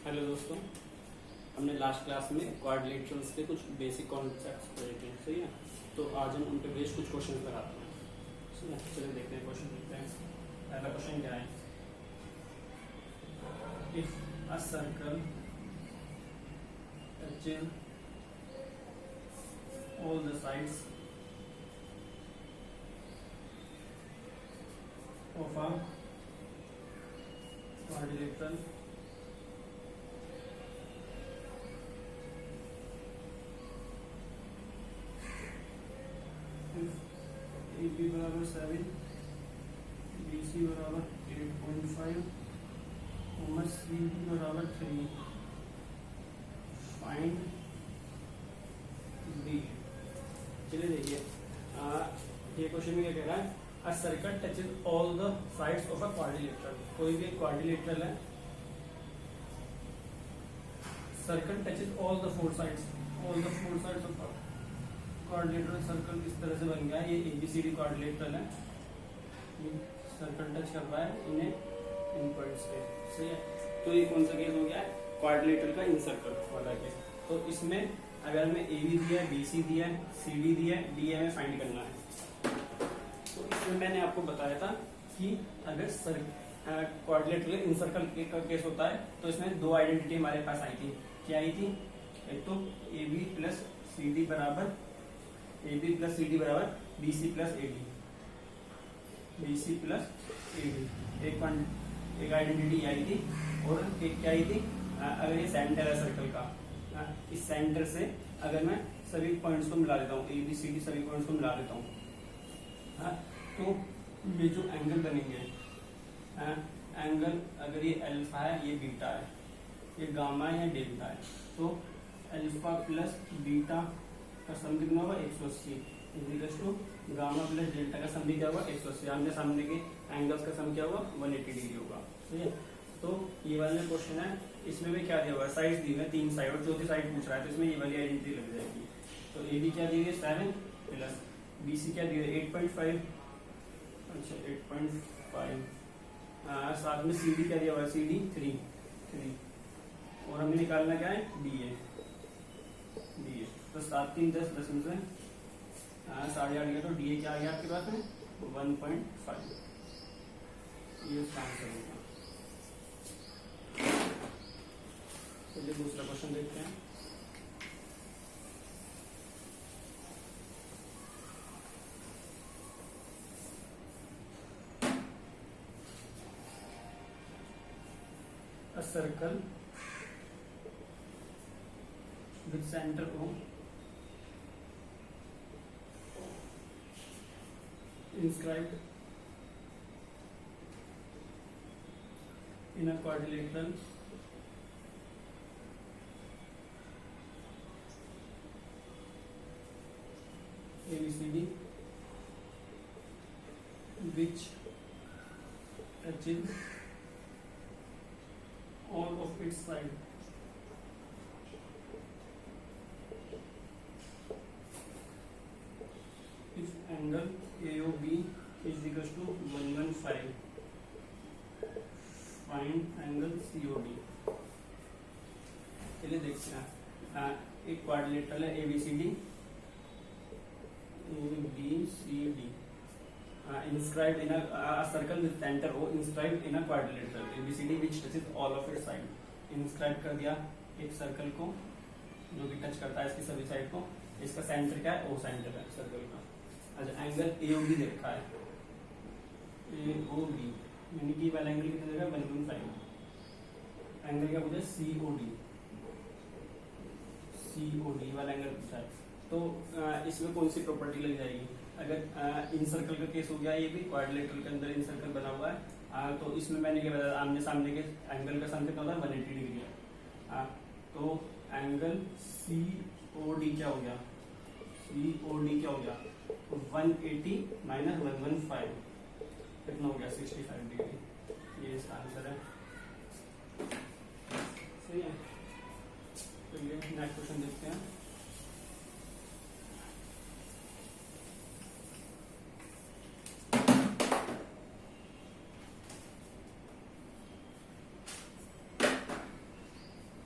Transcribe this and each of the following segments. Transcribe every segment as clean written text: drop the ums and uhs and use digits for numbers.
Hello दोस्तों, हमने last class में क्वाड्रिलेटरल्स के कुछ बेसिक कॉन्सेप्ट्स पढ़े थे, सही है। तो आज हम उन पे बेस्ड कुछ क्वेश्चन लगाते हैं, सही है। चलिए देखते हैं, क्वेश्चन देखते हैं। पहला क्वेश्चन क्या है? If a circle touches all the sides of a quadrilateral A B बराबर 7, बी सी बराबर 8.5 और सी डी बराबर 3, फाइंड बी। चलिए देखिए, ये क्वेश्चन में क्या कह रहा है? A circle touches all the sides of a quadrilateral. कोई भी एक क्वाड्रिलेटरल है, circle touches all the four sides of quadrilateral circle इस तरह से बन गया है। ये एबीसीडी क्वाड्रिलेटरल है, सर्कल टच कर रहा है इन्हें इन पॉइंट्स पे, सही है। तो ये कौन सा केस हो गया है? क्वाड्रिलेटरल का इन सर्कल वाला केस। तो इसमें अगर हमें ए बी दिया है, बी सी दिया है, सी डी दिया है, डी हमें फाइंड करना है। तो इसमें मैंने आपको बताया था कि अगर क्वाड्रिलेटरल इन सर्कल का केस होता है तो इसमें दो आइडेंटिटी हमारे पास आई थी। क्या आई थी? एक तो A B plus C D बराबर B C plus A D, एक आइडेंटिटी आई थी। और एक क्या आई थी? अगर ये सेंटर है सर्कल का, इस सेंटर से अगर मैं सभी पॉइंट्स को मिला देता हूँ, ए बी सी डी सभी पॉइंट्स को मिला देता हूँ, तो ये जो एंगल बनेंगे, एंगल अगर ये अल्फा है, ये बीटा है, ये गामा है, ये डेल्टा है, तो अल्फा प्लस बीटा का सम कितना होगा? 180 equals to gamma plus delta का सम भी क्या होगा? 180। आमने सामने के एंगल्स का सम क्या होगा? 180 डिग्री होगा, ठीक है। तो ये वाला क्वेश्चन है, इसमें भी क्या दिया हुआ है? साइड दी है, 3 साइड और चौथी साइड पूछ रहा है, तो इसमें ये वाली आइडेंटिटी लग जाएगी। तो ए बी क्या दी है? 7 प्लस बी सी क्या दी है? 8.5, अच्छा 8.5, साथ में सी डी क्या दिया हुआ है? सी डी 3, और हमें निकालना क्या है? D A. तो 7 3 10 10 में से 8.5 गया, तो डी ए क्या आ गया आपके पास में? 1.5। ये उसका आंसर होगा। चलिए दूसरा क्वेश्चन देखते हैं। A circle with center O inscribed in a quadrilateral ABCD which touches all of its side if angle AOB is equals to 115, find angle COD। चलिए देखते हैं, एक क्वाड्रिलेटरल है ABCD, ABCD inscribed in a circle with center O inscribed in a quadrilateral ABCD which touches all of its side। inscribe कर दिया एक circle को जो भी टच करता है इसकी सभी साइड को। इसका सेंटर क्या है? O सेंटर है सर्कल का। अच्छा, एंगल AOB दे रखा है, AOB यानी कि वाला एंगल कितना देगा? 115। एंगल क्या पूछा? COD वाला एंगल पूछा है। तो इसमें कौन सी प्रॉपर्टी लग जाएगी? अगर इन सर्कल का केस हो गया, ये भी क्वाड्रिलेटरल के अंदर इन सर्कल बना हुआ है, तो इसमें मैंने क्या बताया? आमने सामने के एंगल का सम कितना होता है? 180 डिग्री है। तो एंगल COD क्या हो गया? 180 माइनस 115 कितना हो गया? 65 डिग्री। ये इसका आंसर है, सही है। तो ये नेक्स्ट क्वेश्चन देखते हैं।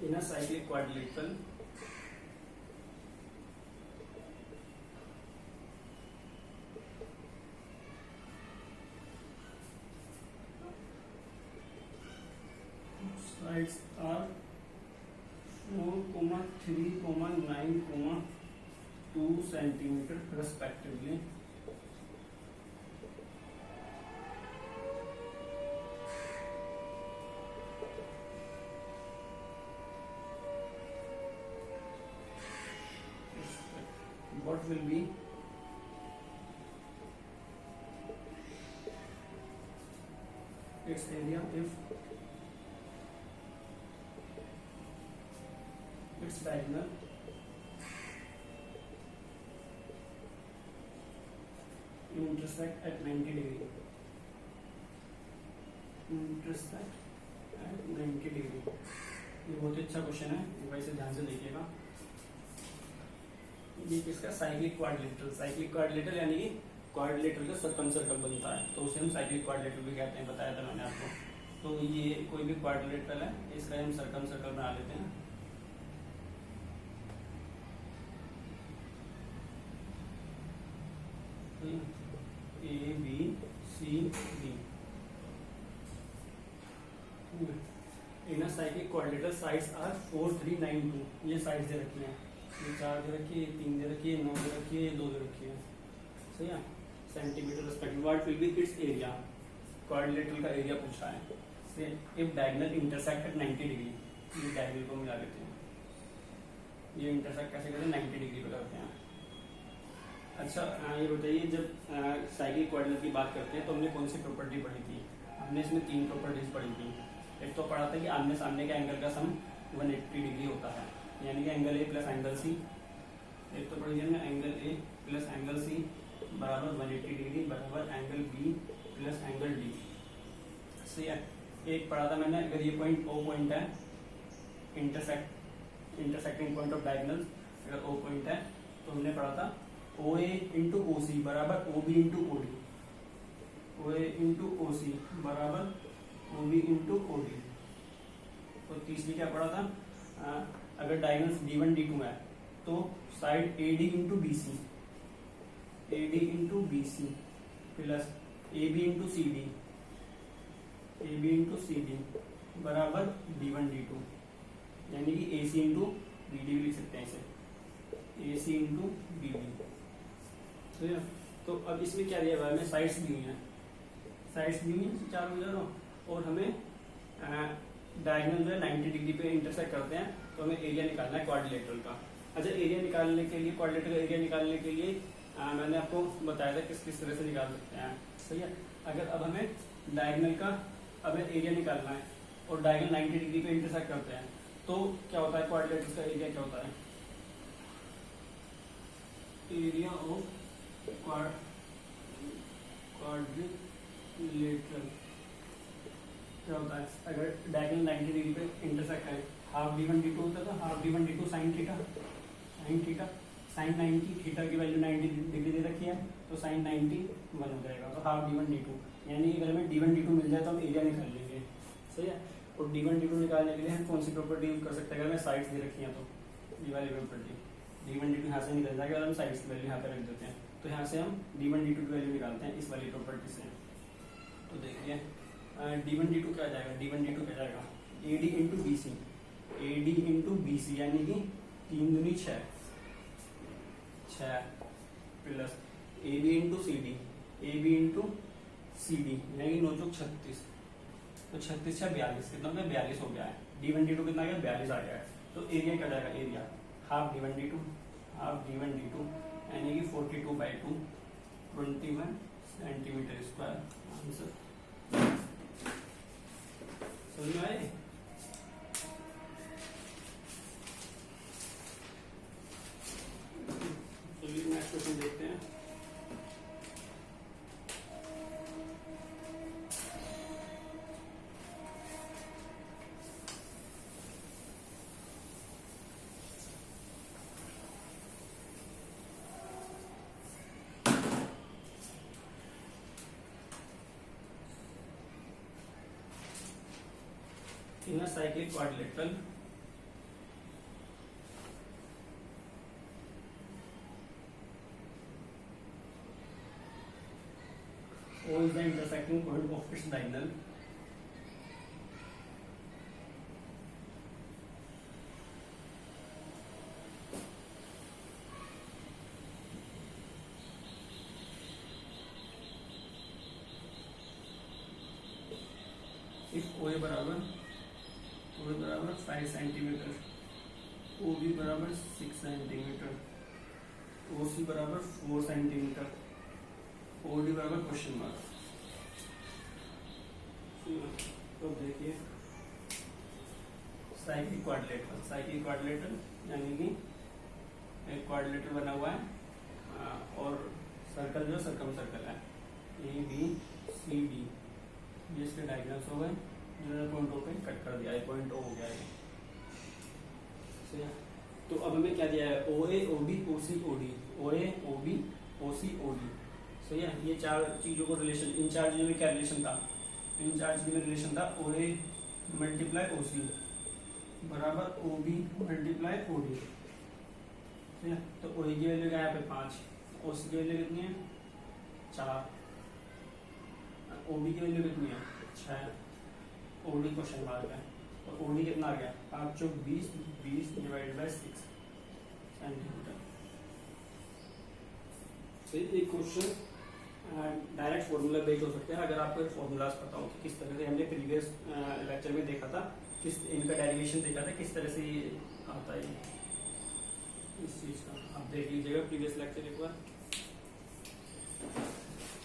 in a cyclic quadrilateral sides are 4, 3, 9, 2 centimeter respectively. What will be its area if its diagonal intersect at 90 degree? Intersect at 90 degree. ये बहुत अच्छा क्वेश्चन है, वैसे ध्यान से देखिएगा। ये किसका? Cyclic quadrilateral. साइक्लिक क्वाड्रिलेटरल यानी कि क्वाड्रिलेटरल का सर्कम सर्कल बनता है, तो उसे हम साइक्लिक क्वाड्रिलेटरल भी कहते हैं, बताया था मैंने आपको। तो ये कोई भी क्वाड्रिलेटरल है, इसका हम सर्कम सर्कल बना लेते हैं। A B C D in cyclic quadrilateral sides are 4, 3, 9, 2। ये साइड्स दे रखी हैं, ये 4 दे रखी है, 3 दे रखी है, 9 दे रखी है, 2 दे रखी है, सही है। Centimetre respective what will be it's area? Quadrilateral का एरिया पूछा है। If diagonal intersect at 90 degree, ये डायगोनल को मिला लेते हैं। ये इंटरसेक्ट कैसे करते हैं? 90 डिग्री पे करते हैं। अच्छा ये बताइए, जब साइक्लिक क्वाड्रिलेटरल की बात करते हैं तो हमने कौन सी प्रॉपर्टी पढ़ी थी? हमने इसमें 3 प्रॉपर्टीज पढ़ी थी। एक तो पढ़ा था कि आमने सामने के एंगल का सम 180 डिग्री होता है, यानी कि angle A plus angle C. एक तो पढ़ी हमने angle A plus angle C बराबर 180 डिग्री बराबर angle B plus angle D, सही है। एक पढ़ा था मैंने, अगर ये पॉइंट ओ पॉइंट है, इंटरसेक्टिंग पॉइंट ऑफ डायगोनल, अगर ओ पॉइंट है तो हमने पढ़ा था ओ ए इंटू ओ सी बराबर O B into O D. O A into O C बराबर O B into O D. और तीसरी क्या पढ़ा था? अगर डायगोनल D1 D2 है तो side AD into B C, AD into B C plus AB into C D, AB into C D बराबर D1 D2, यानी कि AC इंटू BD भी लिख सकते हैं इसे, AC इंटू BD। तो अब इसमें क्या दिया हुआ है? हमें साइड्स दी हुई हैं, साइड्स दी हुई हैं चारों जगह, और हमें डायगोनल जो है 90 डिग्री पे इंटरसेक्ट करते हैं, तो हमें एरिया निकालना है क्वाड्रिलेटरल का। अच्छा, एरिया निकालने के लिए, क्वाड्रिलेटरल का एरिया निकालने के लिए मैंने आपको बताया था किस किस तरह से निकाल सकते हैं, सही है। अगर अब हमें डायगोनल का हमें एरिया निकालना है और डायगोनल 90 डिग्री पे इंटरसेक्ट करते हैं, तो क्या होता है? क्वाड्रिलेटरल का एरिया क्या होता है? एरिया ऑफ क्वाड्रिलेटरल क्या होता है? अगर डायगोनल 90 डिग्री पे इंटरसेक्ट है, हाफ D1 D2 होता था, half D1 D2 sine theta, sine 90, theta की वैल्यू 90 डिग्री दे रखी है, तो साइन 90 1 हो जाएगा, तो हाफ D1 D2। यानी अगर हमें D1 D2 मिल जाए तो हम एरिया निकाल लेंगे, सही है। और D1 D2 निकालने के लिए हम कौन सी प्रॉपर्टी यूज कर सकते हैं? अगर हमें साइड्स दे रखी है तो ये वाली प्रॉपर्टी, D1 D2 यहाँ से निकल जाएगा, अगर हम साइड्स की वैल्यू यहाँ पे रख देते हैं, तो यहाँ से हम D1 D2 की वैल्यू निकालते हैं इस वाली प्रॉपर्टी से। तो देखिए D1 D2 क्या जाएगा? D1 D2 क्या जाएगा? AD into B C, AD into B C यानी कि 3 दूनी 6 plus AB into C D, AB into C D यानी कि 9 चौक 36, तो 36 6 42, कितना हो गया? 42 हो गया है। D1 D2 कितना आ गया? 42 आ गया है। तो एरिया क्या जाएगा? Area half D1 D2, half D1 D2 यानी कि 42/2, 21 सेंटीमीटर स्क्वायर। आंसर समझ में आए? चलिए नेक्स्ट क्वेश्चन देखते हैं। In a cyclic quadrilateral, O is the intersecting point of its diagonal. If OA बराबर 5 सेंटीमीटर, OB बराबर 6 सेंटीमीटर, OC बराबर 4 सेंटीमीटर, OD बराबर क्वेश्चन मार्क। तो देखिए साइक्लिक क्वाड्रिलेटरल यानी कि एक क्वाड्रिलेटरल बना हुआ है और सर्कल जो सर्कम सर्कल है ABCD, ये इसके डायगोनल्स हो गए, जो पॉइंट O पे कट कर दिया है, पॉइंट O हो गया है। तो अब हमें क्या दिया है, OA OB OC OD, OA OB OC OD। सही है, ये चार चीजों को रिलेशन, इन चार चीजों में क्या रिलेशन था, इन चार चीजों में रिलेशन था OA मल्टीप्लाई OC बराबर OB मल्टीप्लाई OD। ठीक है, तो OA की वैल्यू क्या है यहाँ पे 5, OC की वैल्यू कितनी है 4, OB की वैल्यू कितनी है 6, OD क्वेश्चन मार्क है। तो OD कितना आ गया 5 चौक 20, 20 डिवाइडेड बाय 6 सेंटीमीटर। एक क्वेश्चन डायरेक्ट फॉर्मूला बेस्ड हो सकते हैं, अगर आपको फॉर्मूलाज पता हो कि किस तरह से हमने प्रीवियस लेक्चर में देखा था, किस इनका डेरिवेशन देखा था, किस तरह से ये आता है इस चीज का, आप देख लीजिएगा प्रीवियस लेक्चर एक बार।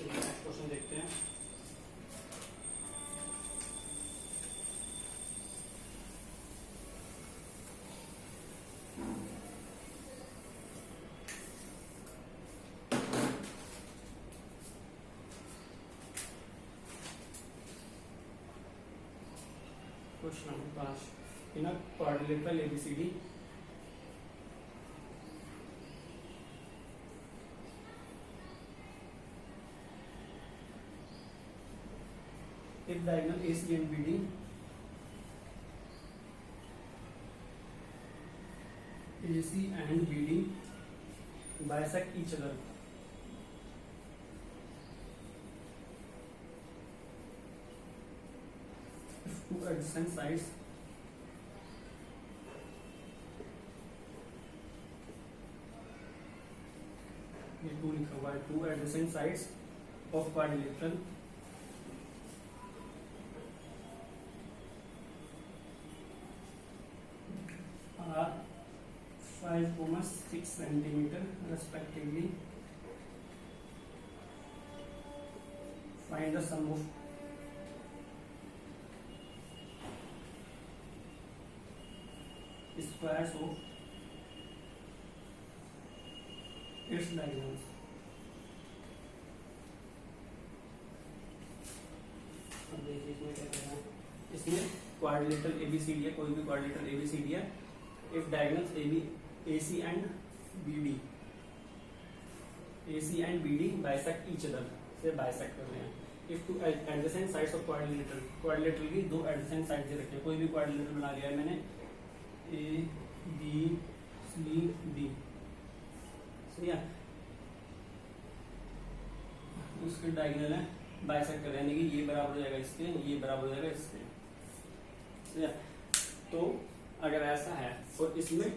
नेक्स्ट क्वेश्चन देखते हैं। Question number 5, in a quadrilateral ABCD if diagonal AC and BD bisect each other, if two adjacent sides ये टू लिखा हुआ है, two adjacent sides of quadrilateral are 5, 6 centimeter respectively, find the sum of squares of its diagonals। अब देखिए इसमें क्या कहना है, इसमें क्वाड्रिलेटरल ABCD है, कोई भी क्वाड्रिलेटरल ABCD है, if diagonals AC and BD bisect each other, से bisect कर रहे हैं, if two adjacent sides of quadrilateral की दो adjacent sides दे रखे हैं, कोई भी quadrilateral बना लिया है मैंने ABCD, सही है, उसके डायगोनल है बाइसेक्ट कर रहे हैं, यानी कि ये बराबर हो जाएगा इसके, ये बराबर हो जाएगा इसके, सही है। तो अगर ऐसा है और इसमें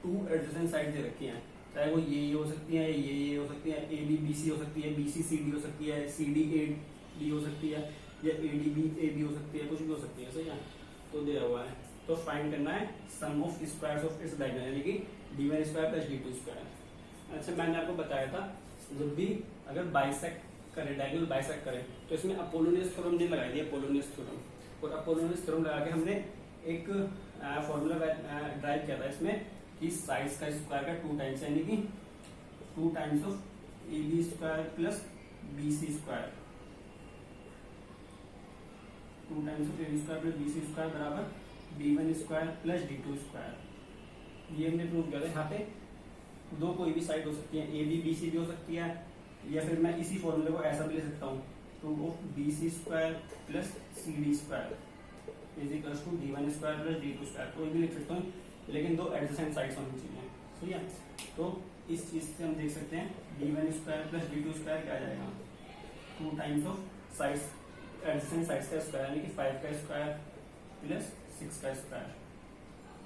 टू एडजेसेंट साइड दे रखी हैं, चाहे वो ये हो सकती है, ये हो सकती है, AB BC हो सकती है, BC CD हो सकती है, CD AD हो सकती है, या AD AB हो सकती है, कुछ भी हो सकती है, सही है। तो दिया हुआ है, तो फाइंड करना है sum of squares of its diagonal, यानी कि d1 square plus d2 square. अच्छा, मैंने आपको बताया था जब भी अगर बाइसेक्ट करें, डायगोनल बाइसेक्ट करें, तो इसमें अपोलोनियस थ्योरम ने लगाई दिया, अपोलोनियस थ्योरम, और अपोलोनियस थ्योरम लगा के हमने एक फॉर्मूला ड्राइव किया था इसमें कि साइड्स का स्क्वायर का 2 टाइम्स, यानी कि 2 times of AB square plus BC square, 2 times of AB square plus BC square बराबर D1 square plus D2 square. ये हमने प्रूव किया था। यहाँ पे दो कोई भी साइड हो सकती है, AB BC भी हो सकती है, या फिर मैं इसी फॉर्मूले को ऐसा भी ले सकता हूँ, 2 of BC square plus CD square is equals to D1 square plus D2 square, कोई भी लिख सकता हूँ, लेकिन दो एडजेसेंट साइड्स होनी चाहिए, सही है। तो इस चीज से हम देख सकते हैं D1 square plus D2 square क्या आ जाएगा, 2 times of sides adjacent sides का स्क्वायर यानी कि 5 का स्क्वायर प्लस 6 का स्क्वायर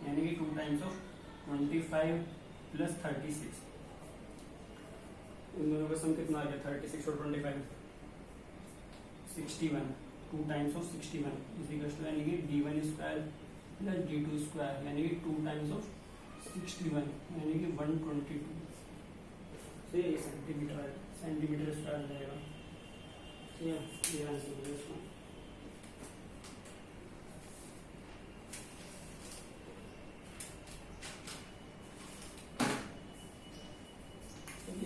यानी कि 2 टाइम्स ऑफ 25 प्लस 36। इन दोनों का सम कितना आ गया 36 और 25 61। 2 टाइम्स ऑफ 61 यानी कि d1 square plus d2 square यानी कि 2 टाइम्स ऑफ 61 यानी कि 122 से सेंटीमीटर स्क्वायर जाएगा। ये आंसर है इसका।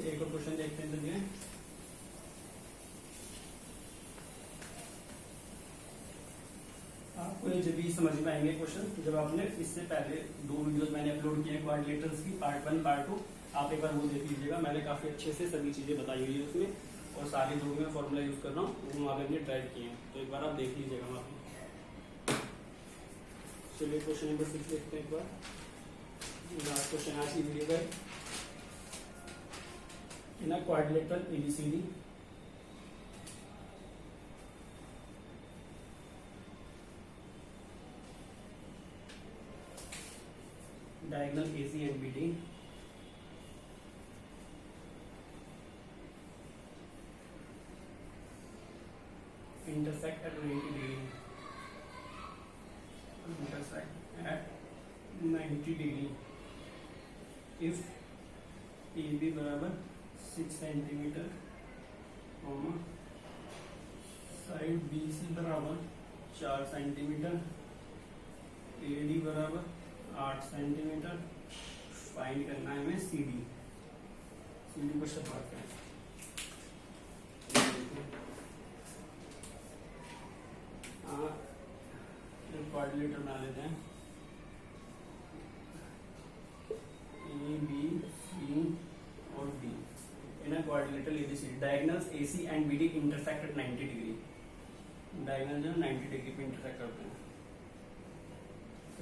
एक और क्वेश्चन देखते हैं चलिए। आपको ये जब भी समझ में आएंगे क्वेश्चन जब आपने इससे पहले 2 वीडियोस मैंने अपलोड किए क्वाड्रिलेटरल्स की पार्ट 1 पार्ट 2, आप एक बार वो देख लीजिएगा। मैंने काफी अच्छे से सभी चीजें बताई हुई है उसमें और सारी जो मैं फॉर्मूला यूज कर रहा हूँ वो वहाँ पे ड्राइव किए हैं, तो एक बार आप देख लीजिएगा वहाँ पे। चलिए क्वेश्चन नंबर 6 देखते हैं एक बार। लास्ट क्वेश्चन आज की वीडियो का in a quadrilateral ABCD diagonal AC and BD intersect at 90 degree, intersect at 90 degree if AB बराबर 6 सेंटीमीटर साइड BC बराबर 4 सेंटीमीटर AD बराबर 8 सेंटीमीटर फाइंड करना है हमें CD को शुरुआत करें। क्वाड्रिलेटर बना लेते हैं A B C और D in a quadrilateral ABCD diagonals AC and BD intersect at 90 degree। Diagonal जो 90 डिग्री पे इंटरसेक्ट करते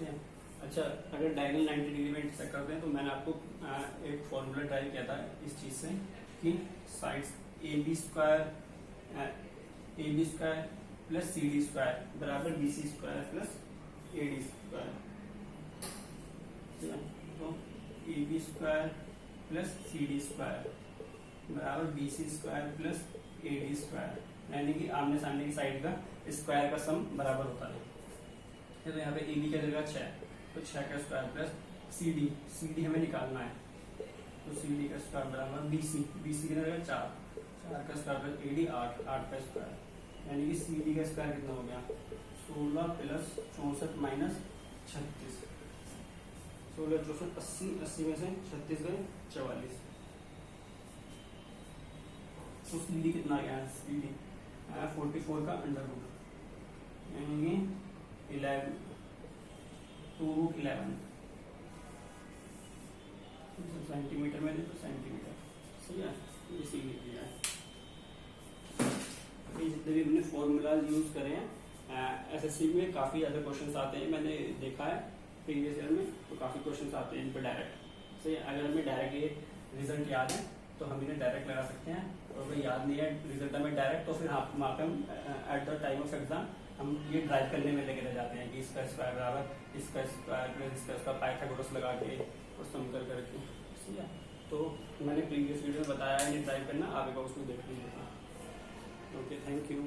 हैं। अच्छा अगर डायगोनल 90 डिग्री पे इंटरसेक्ट करते हैं तो मैंने आपको एक फॉर्मूला ट्राई किया था इस चीज से कि sides AB square plus CD square बराबर BC square plus AD square. तो AB square plus CD square बराबर BC square plus AD square यानी कि आमने सामने की साइड का स्क्वायर का सम बराबर होता है। तो यहाँ पे AB की जगह 6 तो 6 का स्क्वायर प्लस CD हमें निकालना है तो CD का स्क्वायर बराबर BC की जगह 4 का स्क्वायर प्लस AD 8 का स्क्वायर यानी कि CD का स्क्वायर कितना हो गया 16 प्लस 64 माइनस 36। 16 64 80 में से 36 गए 44 तो CD कितना गया CD 44 का अंडर रूट यानी कि 11 2√11 सेंटीमीटर में तो सेंटीमीटर सही है। ये CD दिया है। जितने भी हमने फॉर्मूलाज यूज करे हैं SSC में काफी ज्यादा क्वेश्चंस आते हैं, मैंने देखा है प्रीवियस ईयर में तो काफी क्वेश्चंस आते हैं इन पर डायरेक्ट। सही है, अगर हमें डायरेक्ट ये रिजल्ट याद है तो हम इन्हें डायरेक्ट लगा सकते हैं और अगर याद नहीं है रिजल्ट हमें डायरेक्ट तो फिर वहाँ पे हम at the time of exam हम ये ड्राइव करने में लेके रह जाते हैं कि इसका स्क्वायर बराबर इसका स्क्वायर प्लस इसका पाइथागोरस लगा के और सम कर करके। ठीक है, तो मैंने प्रीवियस वीडियो में बताया है ये ड्राइव करना, आप एक बार उसको देख लीजिएगा। Okay, thank you.